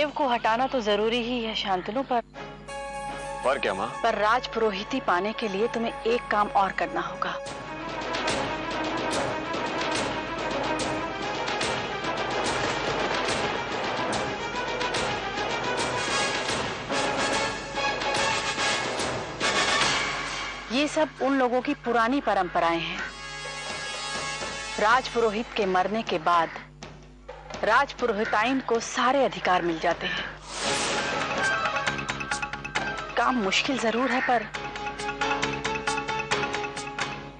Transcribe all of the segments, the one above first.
देव को हटाना तो जरूरी ही है शांतनु, पर क्या माँ? पर राज पुरोहिती पाने के लिए तुम्हें एक काम और करना होगा। ये सब उन लोगों की पुरानी परंपराएं हैं। राज पुरोहित के मरने के बाद राज पुरोहिताइन को सारे अधिकार मिल जाते हैं। काम मुश्किल जरूर है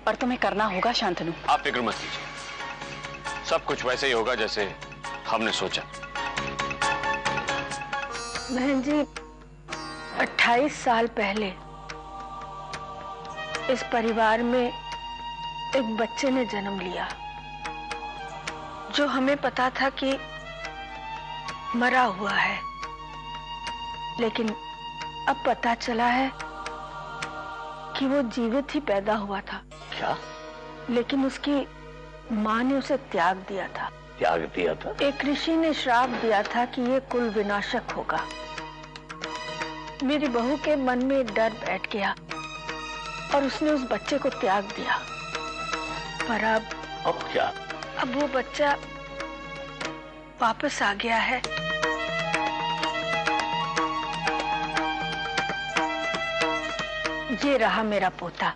पर तुम्हें करना होगा शांतनु। आप फिक्र मत कीजिए, सब कुछ वैसे ही होगा जैसे हमने सोचा। बहन जी, 28 साल पहले इस परिवार में एक बच्चे ने जन्म लिया जो हमें पता था कि मरा हुआ है, लेकिन अब पता चला है कि वो जीवित ही पैदा हुआ था। क्या? लेकिन उसकी माँ ने उसे त्याग दिया था। त्याग दिया था? एक ऋषि ने श्राप दिया था कि ये कुल विनाशक होगा। मेरी बहू के मन में डर बैठ गया और उसने उस बच्चे को त्याग दिया। पर अब क्या? अब वो बच्चा वापस आ गया है। ये रहा मेरा पोता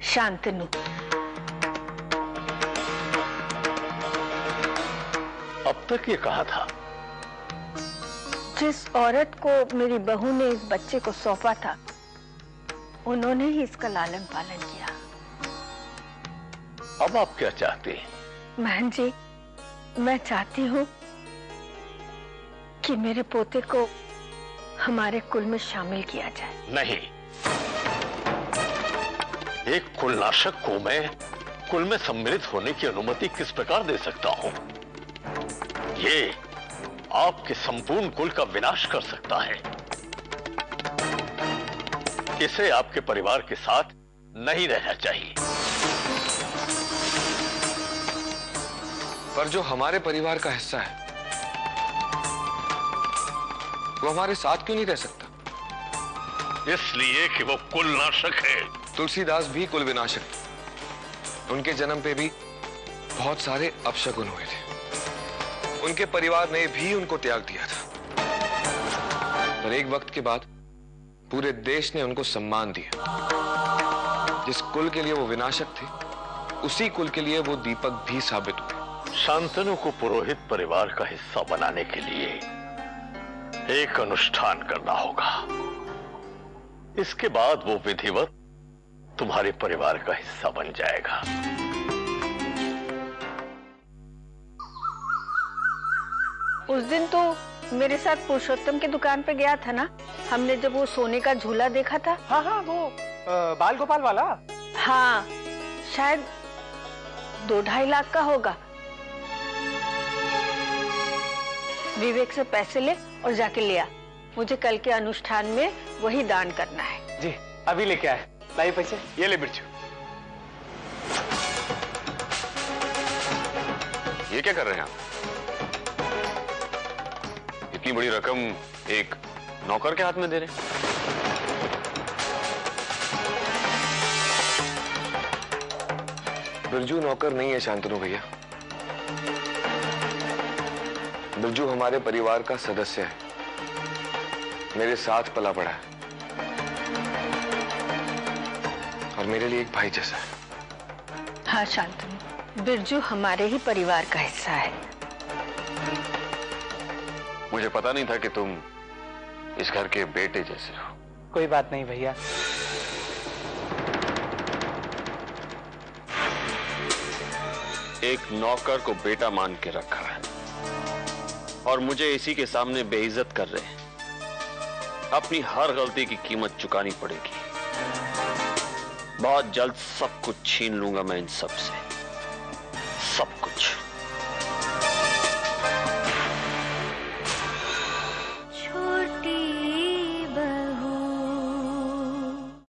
शांतनु। अब तक ये कहा था? जिस औरत को मेरी बहू ने इस बच्चे को सौंपा था उन्होंने ही इसका लालन पालन किया। अब आप क्या चाहते हैं? बहन जी, मैं चाहती हूँ कि मेरे पोते को हमारे कुल में शामिल किया जाए। नहीं, एक कुलनाशक को मैं कुल में सम्मिलित होने की अनुमति किस प्रकार दे सकता हूँ? ये आपके संपूर्ण कुल का विनाश कर सकता है। इसे आपके परिवार के साथ नहीं रहना चाहिए। पर जो हमारे परिवार का हिस्सा है वो हमारे साथ क्यों नहीं रह सकता? इसलिए कि वो कुलनाशक है। तुलसीदास भी कुल विनाशक थे। उनके जन्म पे भी बहुत सारे अपशकुन हुए थे। उनके परिवार ने भी उनको त्याग दिया था। पर एक वक्त के बाद पूरे देश ने उनको सम्मान दिया। जिस कुल के लिए वो विनाशक थे उसी कुल के लिए वो दीपक भी साबित हुए। शांतनु को पुरोहित परिवार का हिस्सा बनाने के लिए एक अनुष्ठान करना होगा। इसके बाद वो विधिवत तुम्हारे परिवार का हिस्सा बन जाएगा। उस दिन तो मेरे साथ पुरुषोत्तम की दुकान पे गया था ना, हमने जब वो सोने का झूला देखा था। हाँ हाँ, वो बाल गोपाल वाला। हाँ, शायद 2-2.5 लाख का होगा। विवेक से पैसे ले और जाके ले आ। मुझे कल के अनुष्ठान में वही दान करना है। जी, अभी लेके आए। लाइए पैसे। ये ले बिरजू। ये क्या कर रहे हैं आप? इतनी बड़ी रकम एक नौकर के हाथ में दे रहे हैं? बिरजू नौकर नहीं है शांतनु भैया। बिरजू हमारे परिवार का सदस्य है, मेरे साथ पला पड़ा है और मेरे लिए एक भाई जैसा है। हाँ शांतनु, बिरजू हमारे ही परिवार का हिस्सा है। मुझे पता नहीं था कि तुम इस घर के बेटे जैसे हो। कोई बात नहीं भैया। एक नौकर को बेटा मान के रखा है और मुझे इसी के सामने बेइज्जत कर रहे हैं। अपनी हर गलती की कीमत चुकानी पड़ेगी। बहुत जल्द सब कुछ छीन लूंगा मैं इन सब से, सब कुछ।